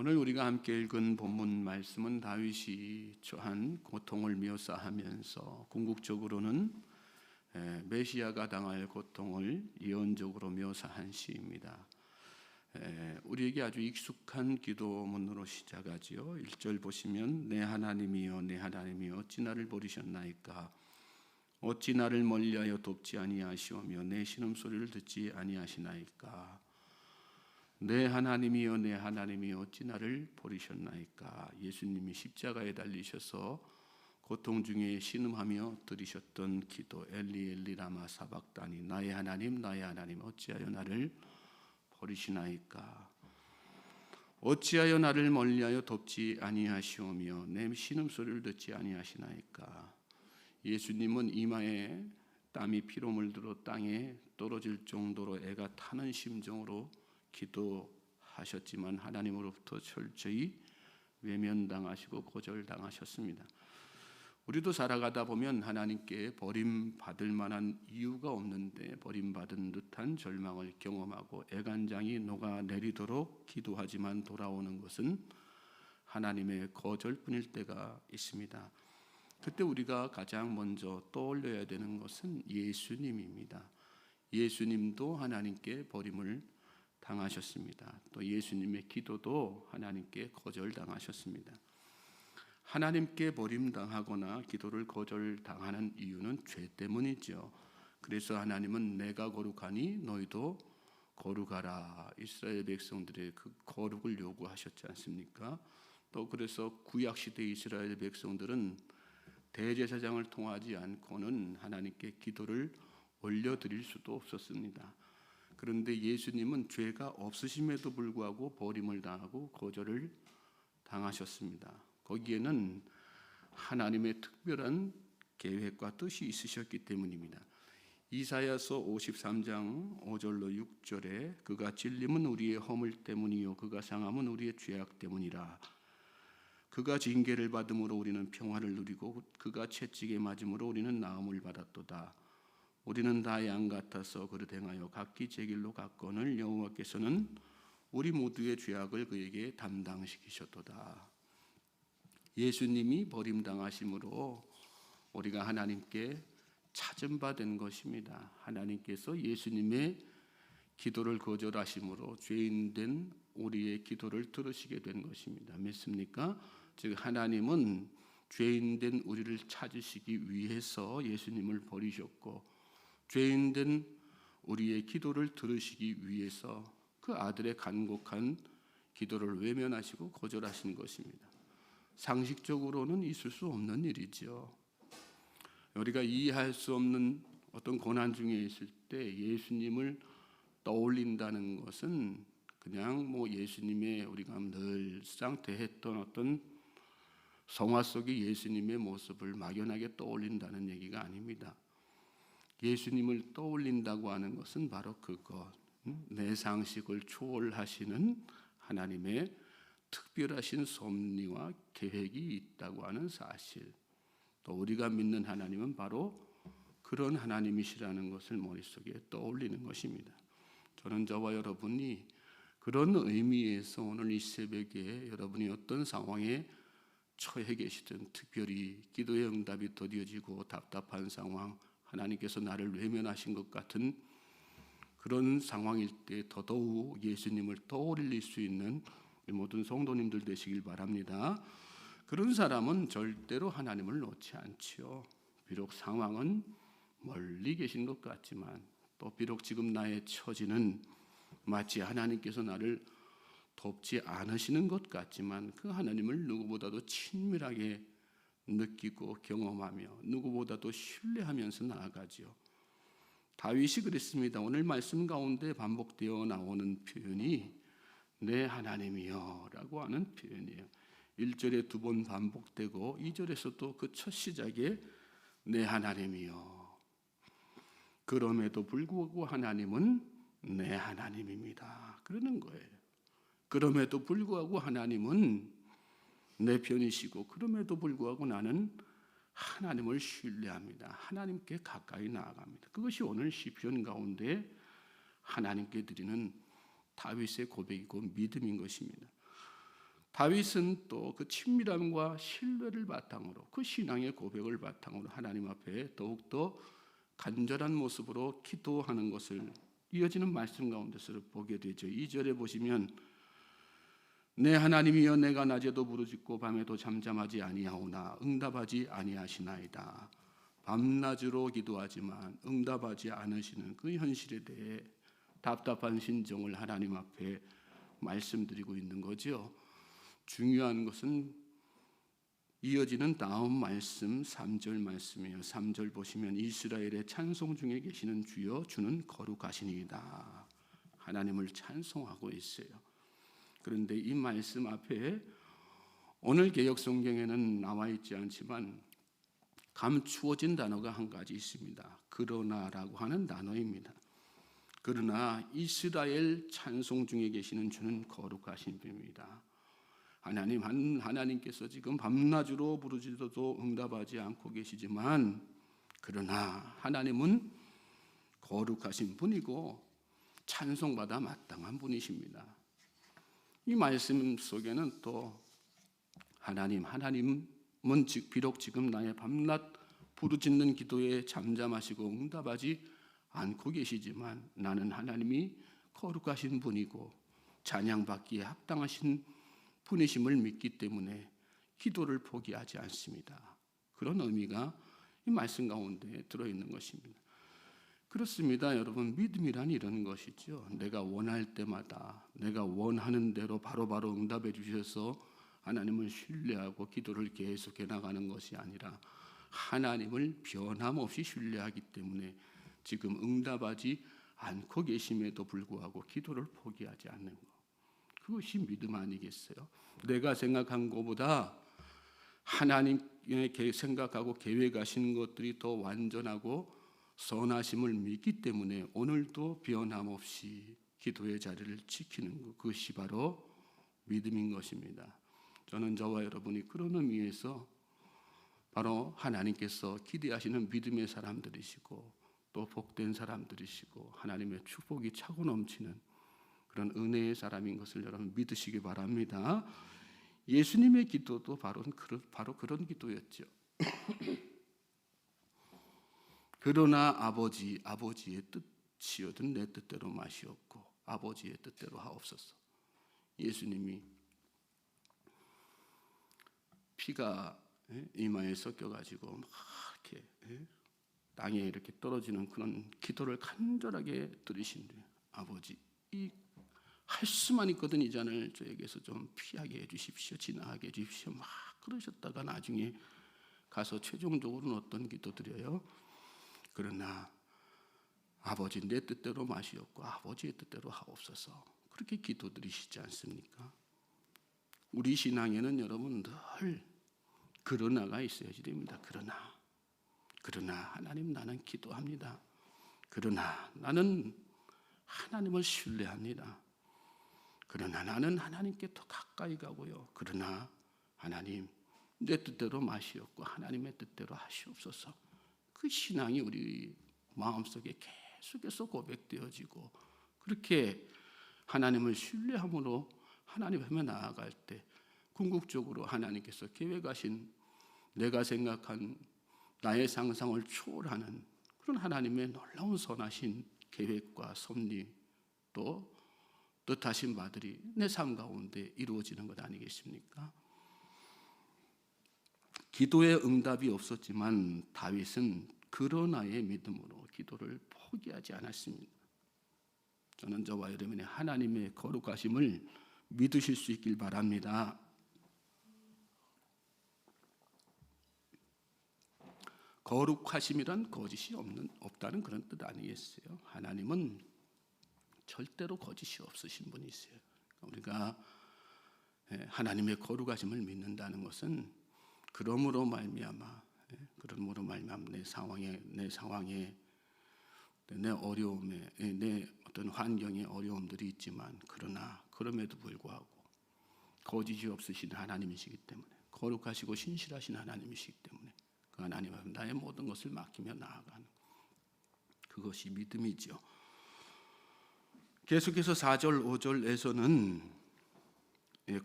오늘 우리가 함께 읽은 본문 말씀은 다윗이 처한 고통을 묘사하면서 궁극적으로는 메시아가 당할 고통을 예언적으로 묘사한 시입니다. 우리에게 아주 익숙한 기도문으로 시작하지요. 1절 보시면 내 하나님이여 내 하나님이여 어찌 나를 버리셨나이까 어찌 나를 멀리하여 돕지 아니하시오며 내 신음소리를 듣지 아니하시나이까. 내 하나님이여 내 하나님이여 어찌 나를 버리셨나이까. 예수님이 십자가에 달리셔서 고통 중에 신음하며 드리셨던 기도 엘리 엘리 라마 사박다니 나의 하나님 어찌하여 나를 버리시나이까. 어찌하여 나를 멀리하여 돕지 아니하시오며 내 신음소리를 듣지 아니하시나이까. 예수님은 이마에 땀이 피로 물들어 땅에 떨어질 정도로 애가 타는 심정으로 기도하셨지만 하나님으로부터 철저히 외면당하시고 거절당하셨습니다. 우리도 살아가다 보면 하나님께 버림받을 만한 이유가 없는데 버림받은 듯한 절망을 경험하고 애간장이 녹아내리도록 기도하지만 돌아오는 것은 하나님의 거절뿐일 때가 있습니다. 그때 우리가 가장 먼저 떠올려야 되는 것은 예수님입니다. 예수님도 하나님께 버림을 당하셨습니다. 또 예수님의 기도도 하나님께 거절당하셨습니다. 하나님께 버림당하거나 기도를 거절당하는 이유는 죄 때문이죠. 그래서 하나님은 내가 거룩하니 너희도 거룩하라. 이스라엘 백성들의 그 거룩을 요구하셨지 않습니까? 또 그래서 구약시대 이스라엘 백성들은 대제사장을 통하지 않고는 하나님께 기도를 올려드릴 수도 없었습니다. 그런데 예수님은 죄가 없으심에도 불구하고 버림을 당하고 거절을 당하셨습니다. 거기에는 하나님의 특별한 계획과 뜻이 있으셨기 때문입니다. 이사야서 53장 5절로 6절에 그가 찔림은 우리의 허물 때문이요 그가 상함은 우리의 죄악 때문이라. 그가 징계를 받음으로 우리는 평화를 누리고 그가 채찍에 맞음으로 우리는 나음을 받았도다. 우리는 다 양 같아서 그릇 행하여 각기 제 길로 갔거늘 여호와께서는 우리 모두의 죄악을 그에게 담당시키셨도다. 예수님이 버림당하심으로 우리가 하나님께 찾은 바 된 것입니다. 하나님께서 예수님의 기도를 거절하심으로 죄인된 우리의 기도를 들으시게 된 것입니다. 믿습니까? 즉 하나님은 죄인된 우리를 찾으시기 위해서 예수님을 버리셨고 죄인된 우리의 기도를 들으시기 위해서 그 아들의 간곡한 기도를 외면하시고 거절하신 것입니다. 상식적으로는 있을 수 없는 일이죠. 우리가 이해할 수 없는 어떤 고난 중에 있을 때 예수님을 떠올린다는 것은 그냥 예수님의 우리가 늘상 대했던 어떤 성화 속의 예수님의 모습을 막연하게 떠올린다는 얘기가 아닙니다. 예수님을 떠올린다고 하는 것은 바로 그것, 내 상식을 초월하시는 하나님의 특별하신 섭리와 계획이 있다고 하는 사실, 또 우리가 믿는 하나님은 바로 그런 하나님이시라는 것을 머릿속에 떠올리는 것입니다. 저는 저와 여러분이 그런 의미에서 오늘 이 새벽에 여러분이 어떤 상황에 처해 계시든 특별히 기도의 응답이 더뎌지고 답답한 상황, 하나님께서 나를 외면하신 것 같은 그런 상황일 때 더더욱 예수님을 떠올릴 수 있는 모든 성도님들 되시길 바랍니다. 그런 사람은 절대로 하나님을 놓지 않지요. 비록 상황은 멀리 계신 것 같지만 또 비록 지금 나의 처지는 마치 하나님께서 나를 돕지 않으시는 것 같지만 그 하나님을 누구보다도 친밀하게 느끼고 경험하며 누구보다도 신뢰하면서 나아가지요. 다윗이 그랬습니다. 오늘 말씀 가운데 반복되어 나오는 표현이 내 하나님이여 라고 하는 표현이에요. 1절에 2번 반복되고 2절에서도 그 첫 시작에 내 하나님이여. 그럼에도 불구하고 하나님은 내 하나님입니다 그러는 거예요. 그럼에도 불구하고 하나님은 내 편이시고 그럼에도 불구하고 나는 하나님을 신뢰합니다. 하나님께 가까이 나아갑니다. 그것이 오늘 시편 가운데 하나님께 드리는 다윗의 고백이고 믿음인 것입니다. 다윗은 또 그 친밀함과 신뢰를 바탕으로 그 신앙의 고백을 바탕으로 하나님 앞에 더욱더 간절한 모습으로 기도하는 것을 이어지는 말씀 가운데서 보게 되죠. 2절에 보시면 내 하나님이여 내가 낮에도 부르짖고 밤에도 잠잠하지 아니하오나 응답하지 아니하시나이다. 밤낮으로 기도하지만 응답하지 않으시는 그 현실에 대해 답답한 심정을 하나님 앞에 말씀드리고 있는 거죠. 중요한 것은 이어지는 다음 말씀 3절 말씀이에요. 3절 보시면 이스라엘의 찬송 중에 계시는 주여 주는 거룩하시니이다. 하나님을 찬송하고 있어요. 그런데 이 말씀 앞에 오늘 개역 성경에는 나와 있지 않지만 감추어진 단어가 한 가지 있습니다. 그러나라고 하는 단어입니다. 그러나 이스라엘 찬송 중에 계시는 주는 거룩하신 분입니다. 하나님께서 지금 밤낮으로 부르짖어도 응답하지 않고 계시지만 그러나 하나님은 거룩하신 분이고 찬송받아 마땅한 분이십니다. 이 말씀 속에는 또 하나님은 비록 지금 나의 밤낮 부르짖는 기도에 잠잠하시고 응답하지 않고 계시지만 나는 하나님이 거룩하신 분이고 찬양받기에 합당하신 분이심을 믿기 때문에 기도를 포기하지 않습니다. 그런 의미가 이 말씀 가운데 들어있는 것입니다. 그렇습니다. 여러분, 믿음이란 이런 것이죠. 내가 원할 때마다 내가 원하는 대로 바로바로 응답해 주셔서 하나님을 신뢰하고 기도를 계속해 나가는 것이 아니라 하나님을 변함없이 신뢰하기 때문에 지금 응답하지 않고 계심에도 불구하고 기도를 포기하지 않는 것. 그것이 믿음 아니겠어요? 내가 생각한 것보다 하나님의 생각하고 계획하시는 것들이 더 완전하고 선하심을 믿기 때문에 오늘도 변함없이 기도의 자리를 지키는 것, 그것이 바로 믿음인 것입니다. 저는 저와 여러분이 그런 의미에서 바로 하나님께서 기대하시는 믿음의 사람들이시고 또 복된 사람들이시고 하나님의 축복이 차고 넘치는 그런 은혜의 사람인 것을 여러분 믿으시기 바랍니다. 예수님의 기도도 바로 그런 기도였죠. 그러나 아버지의 뜻이여든 내 뜻대로 마시옵고 아버지의 뜻대로 하옵소서. 예수님이 피가 이마에 섞여가지고 막 이렇게 땅에 이렇게 떨어지는 그런 기도를 간절하게 들으신데 아버지 할 수만 있거든 이 잔을 저에게서 좀 피하게 해주십시오. 지나가게 해주십시오. 막 그러셨다가 나중에 가서 최종적으로는 어떤 기도 드려요? 그러나 아버지 내 뜻대로 마시옵고 아버지의 뜻대로 하옵소서. 그렇게 기도 드리시지 않습니까? 우리 신앙에는 여러분 늘 그러나가 있어야지 됩니다. 그러나 하나님 나는 기도합니다. 그러나 나는 하나님을 신뢰합니다. 그러나 나는 하나님께 더 가까이 가고요. 그러나 하나님 내 뜻대로 마시옵고 하나님의 뜻대로 하시옵소서. 그 신앙이 우리 마음속에 계속해서 고백되어지고 그렇게 하나님을 신뢰함으로 하나님 앞에 나아갈 때 궁극적으로 하나님께서 계획하신 내가 생각한 나의 상상을 초월하는 그런 하나님의 놀라운 선하신 계획과 섭리 또 뜻하신 바들이 내 삶 가운데 이루어지는 것 아니겠습니까? 기도의 응답이 없었지만 다윗은 그러나의 믿음으로 기도를 포기하지 않았습니다. 저는 저와 여러분의 하나님의 거룩하심을 믿으실 수 있길 바랍니다. 거룩하심이란 거짓이 없다는 그런 뜻 아니겠어요? 하나님은 절대로 거짓이 없으신 분이세요. 우리가 하나님의 거룩하심을 믿는다는 것은 그러므로 말미암아 내 상황에 내 어려움에 내 어떤 환경에 어려움들이 있지만 그러나 그럼에도 불구하고 거짓이 없으신 하나님이시기 때문에 거룩하시고 신실하신 하나님이시기 때문에 그 하나님 앞에 나의 모든 것을 맡기며 나아가는 그것이 믿음이죠. 계속해서 4절 5절에서는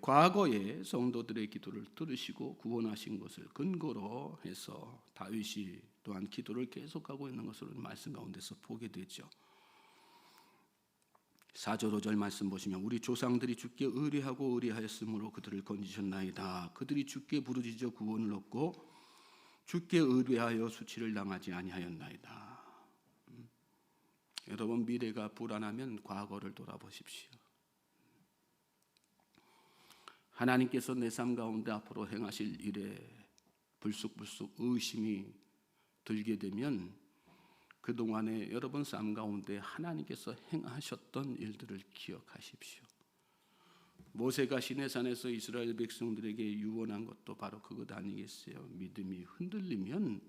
과거에 성도들의 기도를 들으시고 구원하신 것을 근거로 해서 다윗이 또한 기도를 계속하고 있는 것을 말씀 가운데서 보게 되죠. 4절 5절 말씀 보시면 우리 조상들이 주께 의뢰하고 의뢰하였으므로 그들을 건지셨나이다. 그들이 주께 부르짖어 구원을 얻고 주께 의뢰하여 수치를 당하지 아니하였나이다. 여러분, 미래가 불안하면 과거를 돌아보십시오. 하나님께서 내 삶 가운데 앞으로 행하실 일에 불쑥불쑥 의심이 들게 되면 그동안에 여러분 삶 가운데 하나님께서 행하셨던 일들을 기억하십시오. 모세가 시내산에서 이스라엘 백성들에게 유언한 것도 바로 그것 아니겠어요? 믿음이 흔들리면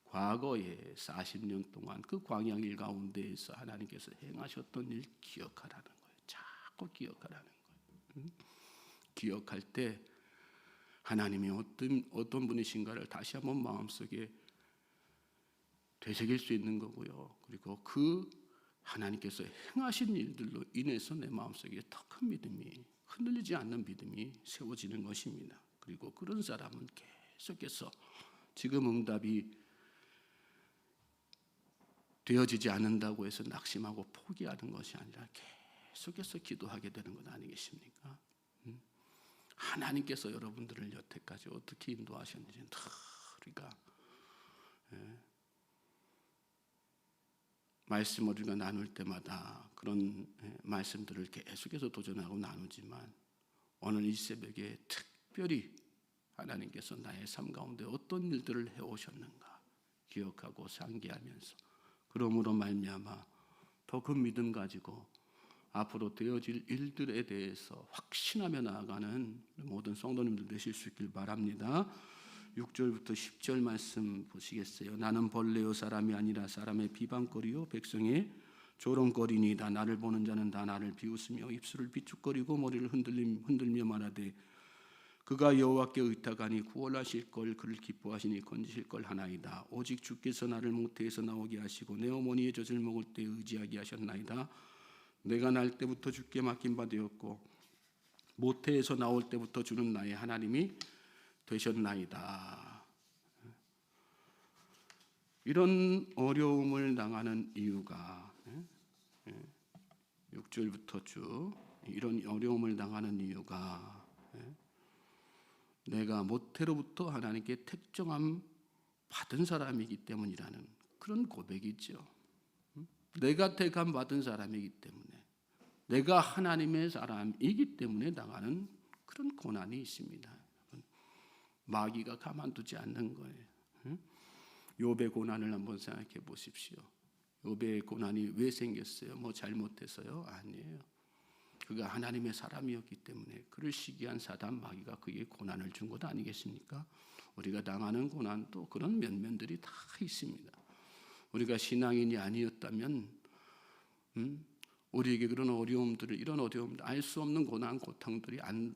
과거에 40년 동안 그 광야길 가운데에서 하나님께서 행하셨던 일 기억하라는 거예요. 자꾸 기억하라는 거예요. 기억할 때 하나님이 어떤 분이신가를 다시 한번 마음속에 되새길 수 있는 거고요. 그리고 그 하나님께서 행하신 일들로 인해서 내 마음속에 더 큰 믿음이, 흔들리지 않는 믿음이 세워지는 것입니다. 그리고 그런 사람은 계속해서 지금 응답이 되어지지 않는다고 해서 낙심하고 포기하는 것이 아니라 계속해서 기도하게 되는 것 아니겠습니까? 하나님께서 여러분들을 여태까지 어떻게 인도하셨는지는 다 우리가 말씀을 우리가 나눌 때마다 그런 말씀들을 계속해서 도전하고 나누지만 오늘 이 새벽에 특별히 하나님께서 나의 삶 가운데 어떤 일들을 해오셨는가 기억하고 상기하면서 그러므로 말미암아 더 큰 믿음 가지고 앞으로 되어질 일들에 대해서 확신하며 나아가는 모든 성도님들 되실 수 있길 바랍니다. 6절부터 10절 말씀 보시겠어요? 나는 벌레요 사람이 아니라 사람의 비방거리요 백성의 조롱거리니이다. 나를 보는 자는 다 나를 비웃으며 입술을 비축거리고 머리를 흔들며 말하되 그가 여호와께 의탁하니 구원하실 걸 그를 기뻐하시니 건지실 걸 하나이다. 오직 주께서 나를 모태에서 나오게 하시고 내 어머니의 젖을 먹을 때 의지하게 하셨나이다. 내가 날 때부터 주께 맡긴 바 되었고 모태에서 나올 때부터 주는 나의 하나님이 되셨나이다. 이런 어려움을 당하는 이유가 6절부터 쭉 이런 어려움을 당하는 이유가 내가 모태로부터 하나님께 택정함 받은 사람이기 때문이라는 그런 고백이죠. 내가 택함 받은 사람이기 때문에 내가 하나님의 사람이기 때문에 당하는 그런 고난이 있습니다. 마귀가 가만두지 않는 거예요. 욥의 고난을 한번 생각해 보십시오. 욥의 고난이 왜 생겼어요? 뭐 잘못해서요? 아니에요. 그가 하나님의 사람이었기 때문에 그를 시기한 사단 마귀가 그에게 고난을 준 것 아니겠습니까? 우리가 당하는 고난도 그런 면면들이 다 있습니다. 우리가 신앙인이 아니었다면 우리에게 그런 어려움들을 이런 어려움들 알 수 없는 고난 고통들이 안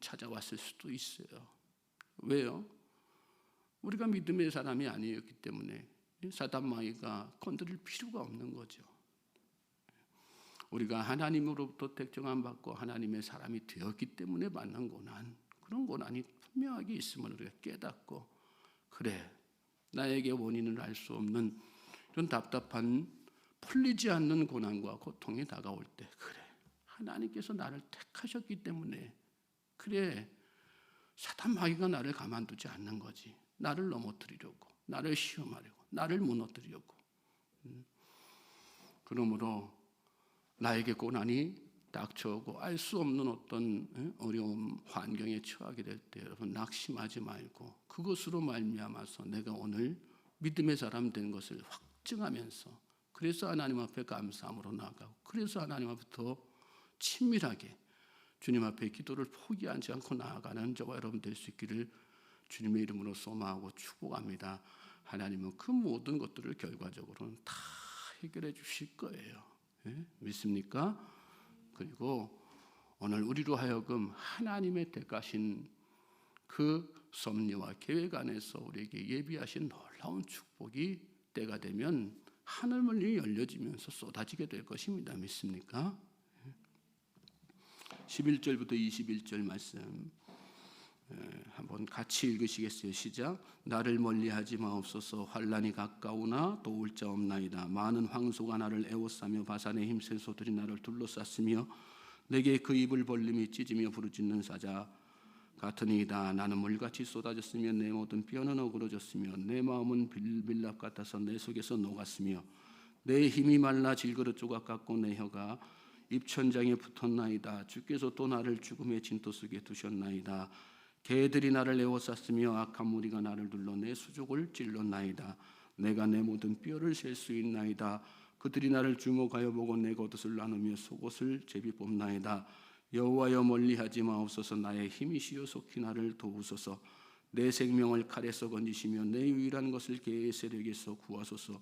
찾아왔을 수도 있어요. 왜요? 우리가 믿음의 사람이 아니었기 때문에 사단 마귀가 건드릴 필요가 없는 거죠. 우리가 하나님으로부터 택정함 받고 하나님의 사람이 되었기 때문에 받는 고난, 그런 고난이 분명하게 있음을 우리가 깨닫고 그래 나에게 원인을 알 수 없는 이런 답답한 풀리지 않는 고난과 고통이 다가올 때 그래 하나님께서 나를 택하셨기 때문에 그래 사단 마귀가 나를 가만두지 않는 거지. 나를 넘어뜨리려고, 나를 시험하려고, 나를 무너뜨리려고. 그러므로 나에게 고난이 닥쳐오고 알 수 없는 어떤 어려움 환경에 처하게 될 때 여러분 낙심하지 말고 그것으로 말미암아서 내가 오늘 믿음의 사람 된 것을 확증하면서 그래서 하나님 앞에 감사함으로 나아가고 그래서 하나님 앞부터 친밀하게 주님 앞에 기도를 포기하지 않고 나아가는 저와 여러분 될 수 있기를 주님의 이름으로 소망하고 축복합니다. 하나님은 그 모든 것들을 결과적으로는 다 해결해 주실 거예요. 믿습니까? 그리고 오늘 우리로 하여금 하나님의 택하신 그 섭리와 계획 안에서 우리에게 예비하신 놀라운 축복이 때가 되면 하늘문이 열려지면서 쏟아지게 될 것입니다. 믿습니까? 11절부터 21절 말씀 한번 같이 읽으시겠어요? 시작. 나를 멀리하지 마옵소서. 환난이 가까우나 도울 자 없나이다. 많은 황소가 나를 애워싸며 바산의 힘센 소들이 나를 둘러쌌으며 내게 그 입을 벌림이 찢으며 부르짖는 사자 같으니이다. 나는 물같이 쏟아졌으며 내 모든 뼈는 어그러졌으며 내 마음은 빌빌랍 같아서 내 속에서 녹았으며 내 힘이 말라 질그릇 조각 같고 내 혀가 입천장에 붙었나이다. 주께서 또 나를 죽음의 진토 속에 두셨나이다. 개들이 나를 에워쌌으며 악한 무리가 나를 둘러 내 수족을 찔렀나이다. 내가 내 모든 뼈를 셀 수 있나이다. 그들이 나를 주목하여 보고 내 겉옷을 나누며 속옷을 제비 뽑나이다. 여호와여 멀리하지 마옵소서. 나의 힘이시여 속히 나를 도우소서. 내 생명을 칼에서 건지시며 내 유일한 것을 개의 세력에서 구하소서.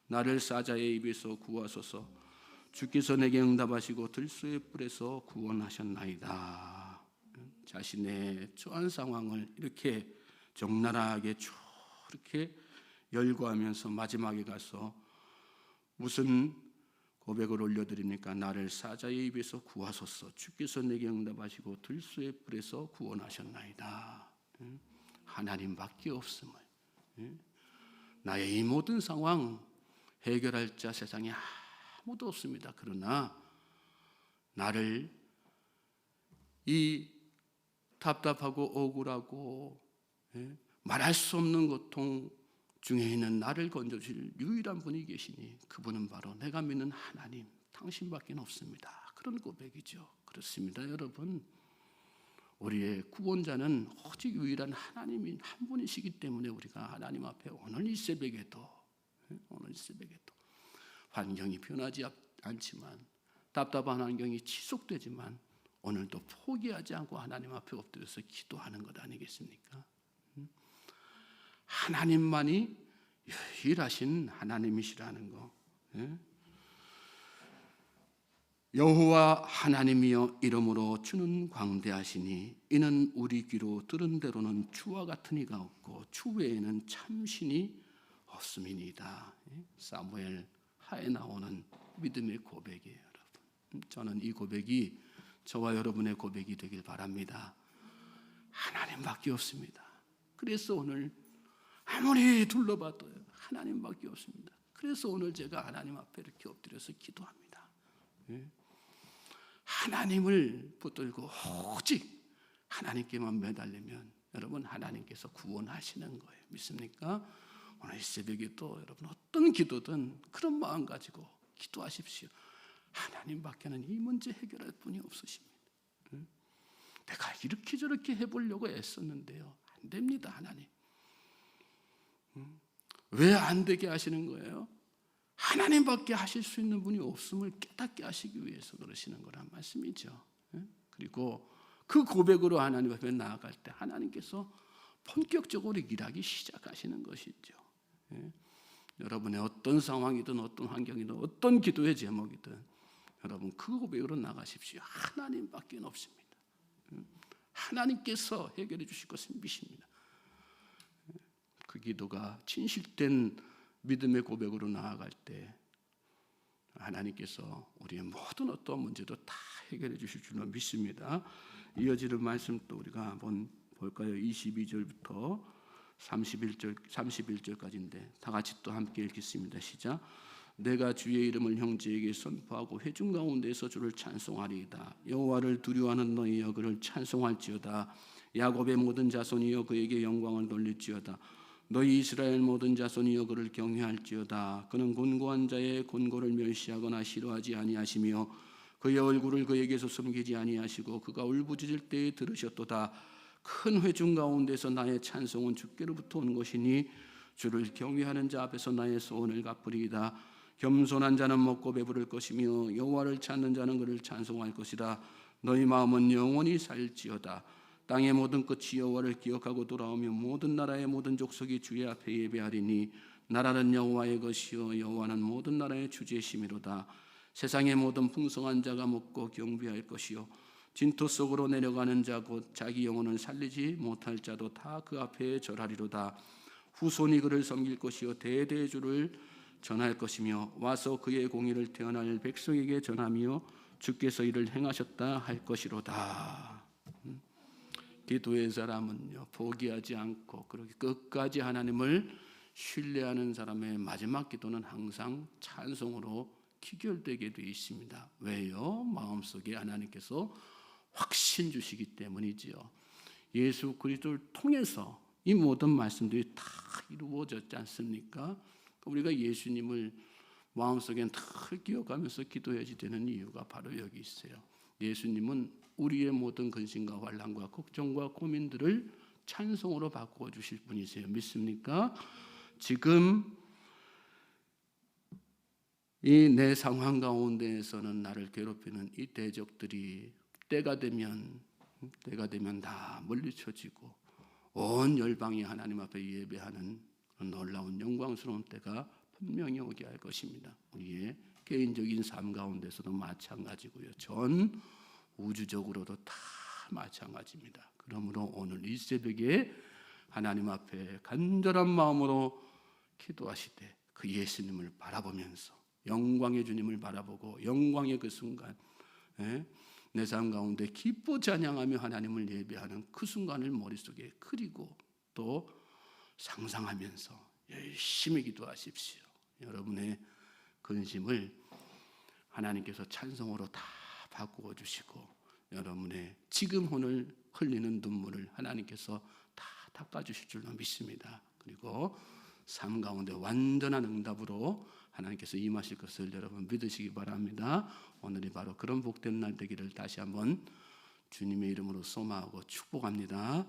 나를 사자의 입에서 구하소서. 주께서 내게 응답하시고 들소의 뿔에서 구원하셨나이다. 자신의 처한 상황을 이렇게 적나라하게 쭉 이렇게 열거하면서 마지막에 가서 무슨 고백을 올려드리니까 나를 사자의 입에서 구하소서. 주께서 내게 응답하시고 들소의 뿔에서 구원하셨나이다. 하나님밖에 없음을, 나의 이 모든 상황 해결할 자 세상에 아무도 없습니다. 그러나 나를 이 답답하고 억울하고 말할 수 없는 고통 중에 있는 나를 건져줄 유일한 분이 계시니 그분은 바로 내가 믿는 하나님, 당신밖에 없습니다. 그런 고백이죠. 그렇습니다, 여러분. 우리의 구원자는 오직 유일한 하나님인 한 분이시기 때문에 우리가 하나님 앞에 오늘 이 새벽에도 환경이 변하지 않지만, 답답한 환경이 지속되지만 오늘도 포기하지 않고 하나님 앞에 엎드려서 기도하는 것 아니겠습니까? 하나님만이 유일하신 하나님이시라는 거. 여호와 하나님이여 이름으로 주는 광대하시니 이는 우리 귀로 들은 대로는 주와 같은 이가 없고 주 외에는 참신이 없음이니이다. 사무엘 하에 나오는 믿음의 고백이에요, 여러분. 저는 이 고백이 저와 여러분의 고백이 되길 바랍니다. 하나님밖에 없습니다. 그래서 오늘 아무리 둘러봐도 하나님밖에 없습니다. 그래서 오늘 제가 하나님 앞에 이렇게 엎드려서 기도합니다. 하나님을 붙들고 오직 하나님께만 매달리면 여러분 하나님께서 구원하시는 거예요. 믿습니까? 오늘 이 새벽에 또 여러분 어떤 기도든 그런 마음 가지고 기도하십시오. 하나님밖에는 이 문제 해결할 분이 없으십니다. 내가 이렇게 저렇게 해보려고 애썼는데요, 안 됩니다. 하나님 왜 안 되게 하시는 거예요? 하나님밖에 하실 수 있는 분이 없음을 깨닫게 하시기 위해서 그러시는 거란 말씀이죠. 그리고 그 고백으로 하나님 앞에 나아갈 때 하나님께서 본격적으로 일하기 시작하시는 것이죠. 여러분의 어떤 상황이든 어떤 환경이든 어떤 기도의 제목이든 여러분 그 고백으로 나가십시오. 하나님밖에 없습니다. 하나님께서 해결해 주실 것을 믿습니다. 그 기도가 진실된 믿음의 고백으로 나아갈 때 하나님께서 우리의 모든 어떤 문제도 다 해결해 주실 줄로 믿습니다. 이어지는 말씀 또 우리가 한번 볼까요? 22절부터 31절까지인데 다 같이 또 함께 읽겠습니다. 시작. 내가 주의 이름을 형제에게 선포하고 회중 가운데서 주를 찬송하리이다. 여호와를 두려워하는 너희여 그를 찬송할지어다. 야곱의 모든 자손이여 그에게 영광을 돌릴지어다. 너희 이스라엘 모든 자손이여 그를 경외할지어다. 그는 곤고한 자의 곤고를 멸시하거나 싫어하지 아니하시며 그의 얼굴을 그에게서 숨기지 아니하시고 그가 울부짖을 때에 들으셨도다. 큰 회중 가운데서 나의 찬송은 주께로부터 온 것이니 주를 경외하는 자 앞에서 나의 소원을 갚으리이다. 겸손한 자는 먹고 배부를 것이며 여호와를 찾는 자는 그를 찬송할 것이다. 너희 마음은 영원히 살지어다. 땅의 모든 끝이 여호와를 기억하고 돌아오며 모든 나라의 모든 족속이 주의 앞에 예배하리니 나라는 여호와의 것이요 여호와는 모든 나라의 주제심이로다. 세상의 모든 풍성한 자가 먹고 경배할 것이요 진토 속으로 내려가는 자 곧 자기 영혼을 살리지 못할 자도 다 그 앞에 절하리로다. 후손이 그를 섬길 것이요 대대의 주를 전할 것이며 와서 그의 공의를 태어날 백성에게 전하며 주께서 이를 행하셨다 할 것이로다. 기도의 사람은요, 포기하지 않고 그렇게 끝까지 하나님을 신뢰하는 사람의 마지막 기도는 항상 찬송으로 기결되게 되어 있습니다. 왜요? 마음속에 하나님께서 확신 주시기 때문이지요. 예수 그리스도를 통해서 이 모든 말씀들이 다 이루어졌지 않습니까? 우리가 예수님을 마음속에 늘 기억하면서 기도해야 되는 이유가 바로 여기 있어요. 예수님은 우리의 모든 근심과 환난과 걱정과 고민들을 찬송으로 바꾸어 주실 분이세요. 믿습니까? 지금 이 내 상황 가운데에서는 나를 괴롭히는 이 대적들이 때가 되면 다 물리쳐지고 온 열방이 하나님 앞에 예배하는 놀라운 영광스러운 때가 분명히 오게 할 것입니다. 우리의 개인적인 삶 가운데서도 마찬가지고요. 전 우주적으로도 다 마찬가지입니다. 그러므로 오늘 이 새벽에 하나님 앞에 간절한 마음으로 기도하시되 그 예수님을 바라보면서 영광의 주님을 바라보고 영광의 그 순간 내 삶 가운데 기뻐 찬양하며 하나님을 예배하는 그 순간을 머릿속에 그리고 또 상상하면서 열심히 기도하십시오. 여러분의 근심을 하나님께서 찬송으로 다 바꾸어 주시고 여러분의 지금 오늘 흘리는 눈물을 하나님께서 다 닦아주실 줄로 믿습니다. 그리고 삶 가운데 완전한 응답으로 하나님께서 임하실 것을 여러분 믿으시기 바랍니다. 오늘이 바로 그런 복된 날 되기를 다시 한번 주님의 이름으로 소망하고 축복합니다.